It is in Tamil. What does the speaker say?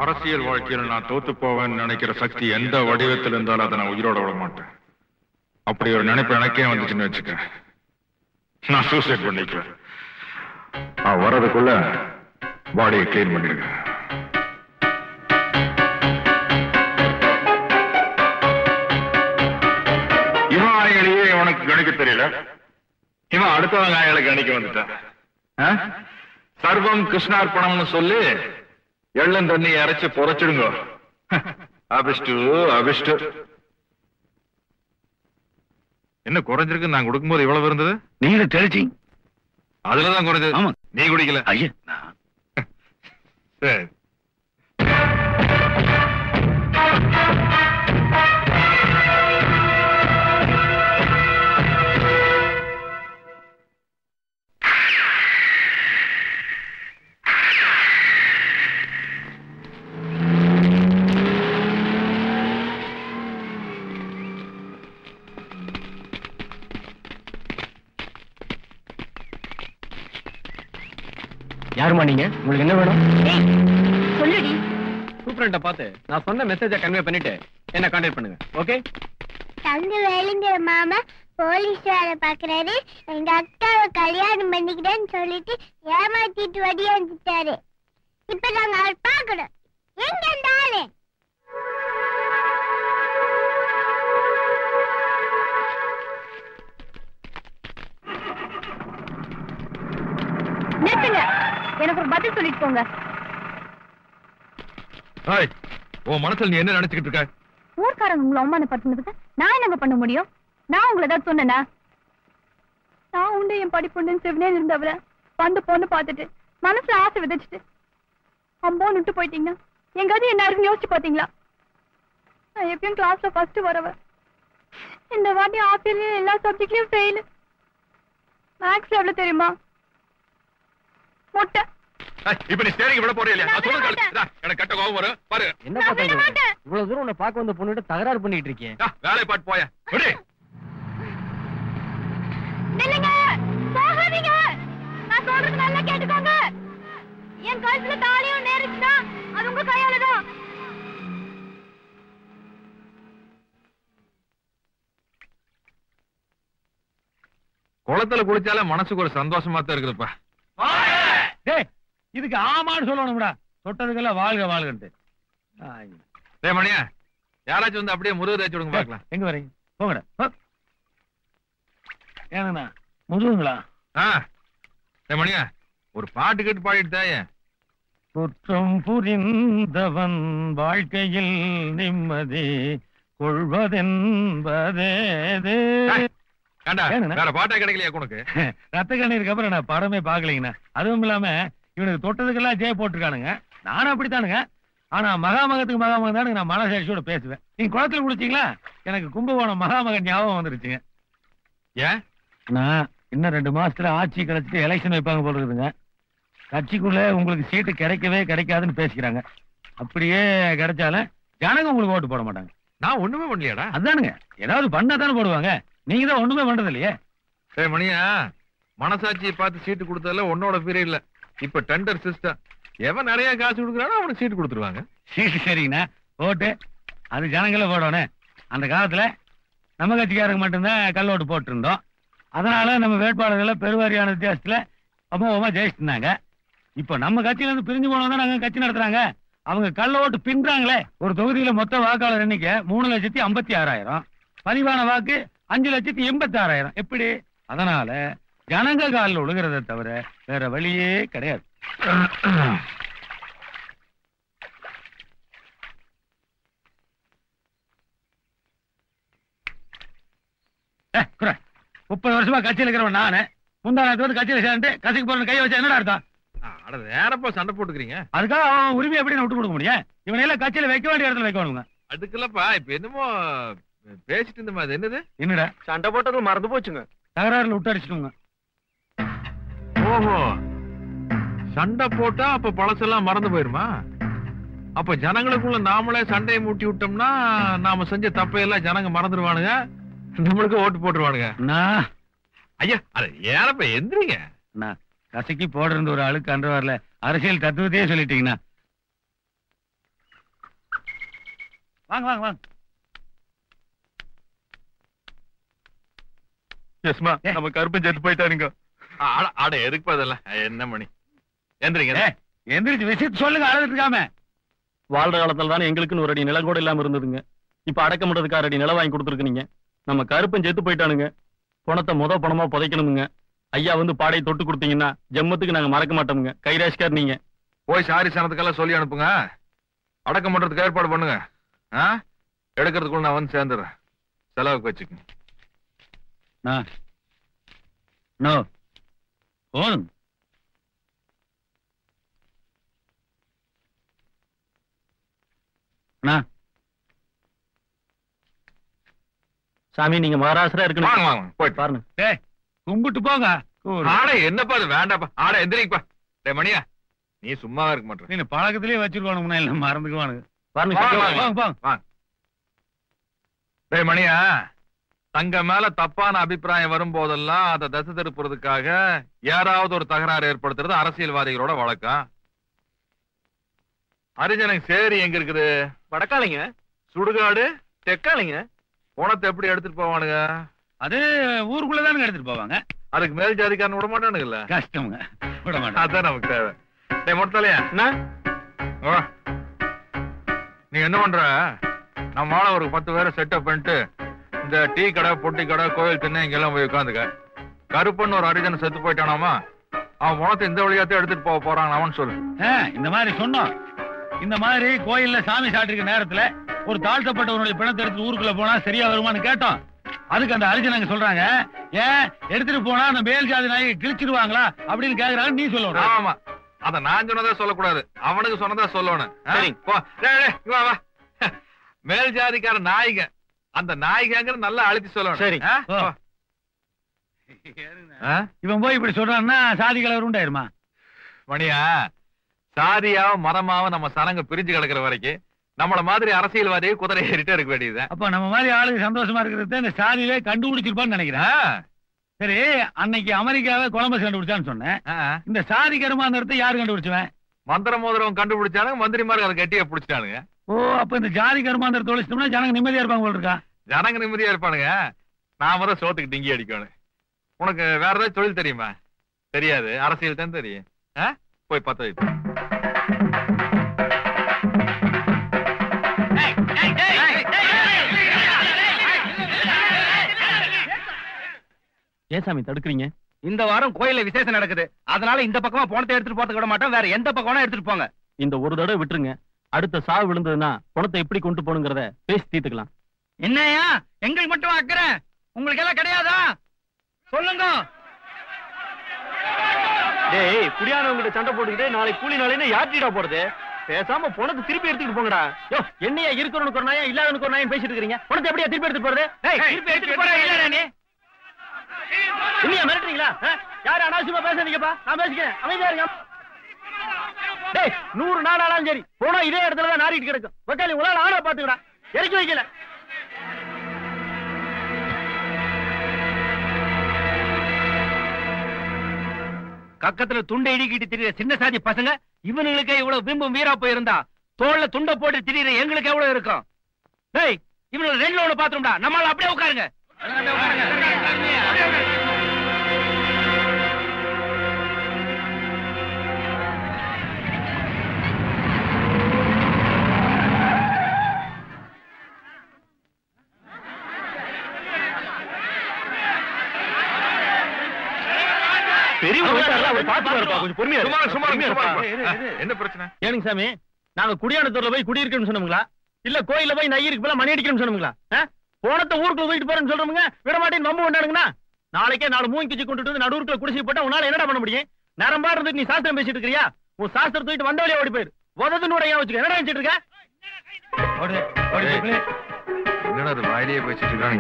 அரசியல் வாழ்க்கையில் நான் தோத்து போவேன்னு நினைக்கிற சக்தி எந்த வடிவத்தில் இருந்தாலும் அதை நான் உயிரோட விட மாட்டேன். அப்படி ஒரு நினைப்பு எனக்கே வந்துச்சுன்னு வச்சுக்க, நான் சூசைட் பண்ணிக்குவேன். வர்றதுக்குள்ள பாடியை கிளீன் பண்ணிடுங்க. இவன் ஆயலையே இவனுக்கு கணிக்க தெரியல, இவன் அடுத்தவங்க ஆயலை கணிக்க வந்துட்டான். சர்வம் கிருஷ்ணார்ப்பணம்னு சொல்லி எள்ளம் தண்ணி இறைச்சு புரைச்சிடுங்க. அபிஷ்டு அபிஷ்டு. என்ன குறைஞ்சிருக்கு? நான் கொடுக்கும்போது இவ்வளவு இருந்தது. நீங்க தெளிச்சி அதுலதான் குறைஞ்சது. ஆமா, நீ குடிக்கல. ஐயா சரி. யாருமா நீங்க? உங்களுக்கு என்ன வேணும்? சொல்லுடி. சூப்பரண்ட பார்த்து நான் சொன்ன மெசேஜை கன்வே பண்ணிட்டு என்ன கான்டாக்ட் பண்ணுங்க. ஓகே? தங்க வேலுங்கிற மாமா போலீஸ் வேலை பாக்குறாரு. எங்க அக்காவை கல்யாணம் பண்ணிக்கிறேன்னு சொல்லிட்டு ஏமாத்திட்டு வடியாந்துட்டாரு. இப்ப நாங்க அவர் பாக்கணும். எங்க அந்த ஆளு? நிறுத்துங்க. எனக்கு ஒரு பதில் சொல்லிட்டு போங்க. உன் மனசுல நீ என்ன நினைச்சுக்கிட்டு இருக்க? ஊர்க்காரங்க உங்களை அவமானப்படுத்தினதுக்கு நான் என்னங்க பண்ண முடியும்? நான் உங்களை ஏதாவது சொன்னேனா? நான் உண்டு என் படிப்புண்டுன்னு செவனே இருந்தவள வந்து பொண்ணு பார்த்துட்டு மனசுல ஆசை விதைச்சிட்டு அம்போன்னு விட்டு போயிட்டீங்க. எங்காவது என்ன இருக்குன்னு யோசிச்சு பாத்தீங்களா? நான் எப்பயும் கிளாஸ்ல ஃபர்ஸ்ட் வரவ. இந்த வாட்டி ஆசிரியர் எல்லா சப்ஜெக்ட்லயும் ஃபெயில். மேக்ஸ்ல எவ்வளவு தெரியுமா? முட்டை. இப்ப நீ ஸ்டேரிங் விட போறியா? எனக்கு கட்ட கோபம் வரும் பாரு. என்ன பண்றீங்க? இவ்வளவு தூரம் உன்னை பார்க்க வந்த பொண்ணுகிட்ட தகராறு பண்ணிட்டு இருக்கேன். வேலையை பாட்டு போய. நில்லுங்க, போகாதீங்க. நான் சொல்றது நல்லா கேட்டுக்கோங்க. என் கழுத்துல தாலியும் நேரிச்சுனா அது உங்க கையால தான். குளத்துல குளிச்சாலே மனசுக்கு ஒரு சந்தோஷமா தான் இருக்குதுப்பா. இதுக்கு ஆமான்னு சொல்லணும்டா. தொட்டதுக்கெல்லாம் வாழ்க வாழ்கன்ட்டு. மணியா, யாராச்சும் வந்து அப்படியே முதுகு தேய்ச்சி விடுங்க பாக்கலாம். எங்க வரீங்க? போங்கடா. ஏங்கண்ணா முதுகுங்களா? மணியா, ஒரு பாட்டு கேட்டு பாடிட்டு தாய. குற்றம் புரிந்தவன் வாழ்க்கையில் நிம்மதி கொள்வதென்பதே. வேற பாட்டா கிடைக்கலையா உனக்கு? ரத்த கண்ணீருக்கு அப்புறம் நான் படமே பாக்கலீங்கண்ணா. அதுவும் இல்லாம இவனுக்கு தொட்டதுக்கெல்லாம் ஜெய போட்டிருக்கானுங்க. நானும் அப்படித்தானுங்க. ஆனா மகாமகத்துக்கு மகாமகம் தானுங்க நான் மனசாட்சியோட பேசுவேன். நீங்க குளத்துல குளிச்சீங்களா? எனக்கு கும்பகோணம் மகாமகன் ஞாபகம் வந்துருச்சுங்க. ஏன்? நான் இன்னும் 2 மாசத்துல ஆட்சி கிடைச்சிட்டு எலெக்ஷன் வைப்பாங்க போல இருக்குதுங்க. கட்சிக்குள்ள உங்களுக்கு சீட்டு கிடைக்கவே கிடைக்காதுன்னு பேசிக்கிறாங்க. அப்படியே கிடைச்சாலும் ஜனங்க உங்களுக்கு ஓட்டு போட மாட்டாங்க. நான் ஒண்ணுமே பண்ணலையாடா? அதானுங்க, ஏதாவது பண்ணா தானே போடுவாங்க. நீங்க தான் ஒண்ணுமே பண்றது இல்லையே. மணியா, மனசாட்சியை பார்த்து சீட்டு கொடுத்ததுல உன்னோட பீரியட் இல்ல. இப்ப டெண்டர் சிஸ்டம். எவன் நிறைய காசு கொடுக்குறானோ அவனுக்கு சீட்டு கொடுத்துருவாங்க. சீட்டு சரிங்கண்ணா, ஓட்டு அது ஜனங்கள போடணும். அந்த காலத்துல நம்ம கட்சிக்காரங்க மட்டும்தான் கல் ஓட்டு போட்டு இருந்தோம். அதனால நம்ம வேட்பாளர்களை பெருவாரியான வித்தியாசத்துல அமோகமா ஜெயிச்சிருந்தாங்க. இப்ப நம்ம கட்சியில இருந்து பிரிஞ்சு போனவங்க தான் நாங்க கட்சி நடத்துறாங்க. அவங்க கள்ள ஓட்டு பின்றாங்களே. ஒரு தொகுதியில மொத்த வாக்காளர் எண்ணிக்கை 3,56,000. பதிவான வாக்கு 5,86,000. எப்படி? அதனால ஜனங்க காலில் ஒழுகிறத தவிர வேற வழியே கிடையாது. குறை 30 வருஷமா கட்சியில் இருக்கிறவன் நானு. முந்தானத்து வந்து கட்சியில சேர்ந்து கட்சிக்கு போற கையை வச்சா என்னடா அர்த்தம்? வேறப்பா சண்டை போட்டுக்கிறீங்க. அதுக்காக அவன் உரிமை எப்படி விட்டு கொடுக்க முடியும்? இவனை எல்லாம் கட்சியில வைக்க வேண்டிய இடத்துல வைக்கணுங்க. அதுக்குல்லப்பா இப்ப என்னமோ பேசிட்டு இருந்தமா. அது என்னது? என்னடா சண்டை போட்டது மறந்து போச்சுங்க. தகராறுல விட்டு அடிச்சுட்டுங்க. ஓஹோ, சண்டை போட்டா அப்ப பழசெல்லாம் மறந்து போயிருமா? அப்ப ஜனங்களுக்குள்ள நாமளே சண்டையை மூட்டி விட்டோம்னா நாம செஞ்ச தப்பையெல்லாம் ஜனங்க மறந்துடுவானுங்க, நம்மளுக்கு ஓட்டு போட்டுருவானுங்க. ஐயா, அது ஏனப்ப எந்திரிங்க. கசக்கி போடுறது ஒரு ஆளுக்கு அன்று வரல. அரசியல் தத்துவத்தையே சொல்லிட்டீங்கண்ணா. வாங்க வாங்க வாங்க. எஸ்மா நம்ம கருப்பன் செத்து போயிட்டாருங்க. அட எதுக்கு அதெல்லாம் என்ன மணி எந்திரிங்க. எந்திரிச்சு விஷயத்த சொல்லுங்க, அழுதுட்டு இருக்காம. வாழ்ற காலத்துல தானே எங்களுக்குன்னு ஒரு அடி நிலம் கூட இல்லாம இருந்ததுங்க. இப்ப அடக்கம் பண்றதுக்கு 6 அடி நிலம் வாங்கி கொடுத்துருக்கீங்க. நம்ம கருப்பன் செத்து போயிட்டானுங்க. பணத்தை பணமா புதைக்கணுமுங்க. ஐயா வந்து பாடையை தொட்டு கொடுத்தீங்கன்னா ஜம்மத்துக்கு நாங்க மறக்க மாட்டோமுங்க. கைராஷ்கார் நீங்க. போய் சாரி சனத்துக்கெல்லாம் சொல்லி அனுப்புங்க. அடக்கம் பண்றதுக்கு ஏற்பாடு பண்ணுங்க. எடுக்கிறதுக்குள்ள நான் வந்து சேர்ந்துடுறேன். செலவுக்கு வச்சுக்கங்க. போதும். சாமி நீங்க மகாராஷ்டிரா வாங்க இருக்கணும். வாங்க போயிட்டு பாருங்க. கும்பிட்டு போங்க. ஆடை என்னப்பா அது வேண்டாப்பா. ஆடை எந்திரிப்பா. டே மணியா நீ சும்மாவே இருக்க மாட்டேன். நீ பழக்கத்திலேயே வச்சிருக்கணும், இல்ல மறந்துக்குவானுங்க. பாருங்க. டே மணியா, தங்க மேல தப்பான அபிப்பிராயம் வரும்போதெல்லாம் அதை தசை திருப்புறதுக்காக யாராவது ஒரு தகராறு ஏற்படுத்துறது அரசியல்வாதிகளோட வழக்கம். ஹரிஜனங்க சேரி எங்க இருக்குது? வடக்காலைங்க. சுடுகாடு தெக்காலைங்க. பணத்தை எப்படி எடுத்துட்டு போவானுங்க? அது ஊருக்குள்ளதானுங்க எடுத்துட்டு போவாங்க. அதுக்கு மேல் ஜாதிக்காரன் விட மாட்டானுங்கல்ல. கஷ்டமுங்க, விட மாட்டாங்க. அதான் நமக்கு தேவை. டே மொட்டலையா, நீ என்ன பண்ற? நம்ம ஆள ஒரு 10 பேரை செட்டப் பண்ணிட்டு இந்த டீ கடை, பொட்டி கடை, கோயில் திண்ணை இங்கெல்லாம் போய் உட்காந்துக்க. கருப்பன்னு ஒரு ஹரிஜன செத்து போயிட்டானாமா, அவன் பணத்தை இந்த வழியாத்தான் எடுத்துட்டு போக போறான் அவன் சொல்லு. இந்த மாதிரி சொன்னோம். இந்த மாதிரி கோயில்ல சாமி சாட்டிருக்க நேரத்துல ஒரு தாழ்த்தப்பட்டவனுடைய பிணத்தை எடுத்து ஊருக்குள்ள போனா சரியா வருமானு கேட்டோம். அதுக்கு அந்த ஹரிஜனங்க சொல்றாங்க, ஏன் எடுத்துட்டு போனா அந்த மேல் ஜாதி நாயை கிழிச்சிருவாங்களா அப்படின்னு கேக்குறாங்க. நீ சொல்லணும். ஆமா, அத நான் சொன்னதா சொல்லக்கூடாது, அவனுக்கு சொன்னதா சொல்லணும். மேல் ஜாதிக்கார நாய்க, அந்த நாய்கங்கிற நல்லா அழுத்தி சொல்லணும். சரி. இவன் போய் இப்படி சொல்றான்னா சாதி கலவரம் உண்டாயிருமா? மணியா, சாதியாவும் மதமாவும் நம்ம சனங்க பிரிஞ்சு கிடக்குற வரைக்கும் நம்மள மாதிரி அரசியல்வாதியை குதிரை ஏறிட்டே இருக்க வேண்டியது. அப்ப நம்ம மாதிரி ஆளுக்கு சந்தோஷமா இருக்கிறது இந்த சாதியிலே கண்டுபிடிச்சிருப்பான்னு நினைக்கிறேன். சரி, அன்னைக்கு அமெரிக்காவை கொலம்பஸ் கண்டுபிடிச்சான்னு சொன்னேன். இந்த சாதி கருமாந்திரத்தை யாரு கண்டுபிடிச்சுவேன்? மந்திர மோதிரம் கண்டுபிடிச்சானுங்க, மந்திரிமார்கள் அதை கட்டியா பிடிச்சிட்டானுங்க. ஓ, அப்ப இந்த ஜாதி கருமாந்திரத்தை ஒழிச்சிட்டோம்னா ஜனங்க நிம்மதியா இருப்பாங்க போல இருக்கா? ஜனங்க நிம்மதியா இருப்பானுங்க. நாம தான் சோத்துக்கு டிங்கி அடிக்கணும். உனக்கு வேற ஏதாவது தொழில் தெரியுமா? தெரியாது, அரசியல் தான் தெரியும். போய் பத்த வைப்ப. ஏன் சாமி தடுக்கிறீங்க? இந்த வாரம் கோயில்ல விசேஷம் நடக்குது. அதனால இந்த பக்கமா பணத்தை எடுத்துட்டு போறதுக்கு விட மாட்டோம். வேற எந்த பக்கம் எடுத்துட்டு போங்க. இந்த ஒரு தடவை விட்டுருங்க. அடுத்த சாவு விழுந்ததுன்னா பணத்தை எப்படி கொண்டு போகணுங்கிறத பேசி தீர்த்துக்கலாம். என்னையா எங்களுக்கு மட்டும் அக்கறை, உங்களுக்கு எல்லாம் கிடையாதா? சொல்லுங்க. டேய், குடியானவங்கிட்ட சண்டை போட்டுக்கிட்டு நாளைக்கு கூலி நாளைன்னு யார்ட்டிடா போறது? பேசாம பணத்தை திருப்பி எடுத்துட்டு போங்கடா. யோ, என்னையா இருக்கிறவனுக்கு ஒரு நாயா இல்லாதவனுக்கு ஒரு நாயும் பேசிட்டு இருக்கீங்க? பணத்தை எப்படியா திருப்பி எடுத்துட்டு போறது? திருப்பி எடுத்துட்டு போறா இல்லடா நீ? இல்லையா மிரட்டுறீங்களா? யாரு அனாவசியமா பேசுறீங்கப்பா? நான் பேசிக்கிறேன், அமைதியா இருங்க. டேய், 100 நாள் ஆனாலும் சரி போனா இதே இடத்துலதான் நாரிட்டு கிடக்கும். வக்காலி உங்களால ஆனா பாத்துக்கடா, இறக்கி வைக்கல. கக்கத்துல துண்டை இடிக்கிட்டு திரியிற சின்ன சாதி பசங்க இவனுங்களுக்கே இவ்வளவு பிம்பம் வீரா போயிருந்தா தோல்ல துண்டை போட்டு திரியிற எங்களுக்கு எவ்வளவு இருக்கும்? டேய், இவனுக்கு 2ல 1 பாத்துரும்டா. நம்மளால அப்படியே உட்காருங்க. என்ன பிரச்சனை? ஏனுங்க சாமி, நாங்க குடியானத்தூர்ல போய் குடியிருக்கணும்னு சொன்னோங்களா, இல்ல கோயில்ல போய் நையிருக்கு போல மணி அடிக்கணும்னு சொன்னோங்களா? போனத்தை ஊருக்குள்ள போயிட்டு போறேன்னு சொல்றோமுங்க, விட மாட்டேன்னு நம்ப கொண்டாடுங்கண்ணா. நாளைக்கே 4 மூங்கி கிச்சி கொண்டுட்டு வந்து நடுவுக்குள்ள குடிசை போட்டா உன்னால என்னடா பண்ண முடியும்? நரம்பா இருந்துட்டு நீ சாஸ்திரம் பேசிட்டு இருக்கிறியா? உன் சாஸ்திரம் தூக்கிட்டு வந்த வழியா ஓடி போயிரு. உததுன்னு வச்சுக்க. என்னடா நினைச்சிட்டு இருக்க? என்னடா வாயிலேயே பேசிட்டு இருக்காங்க.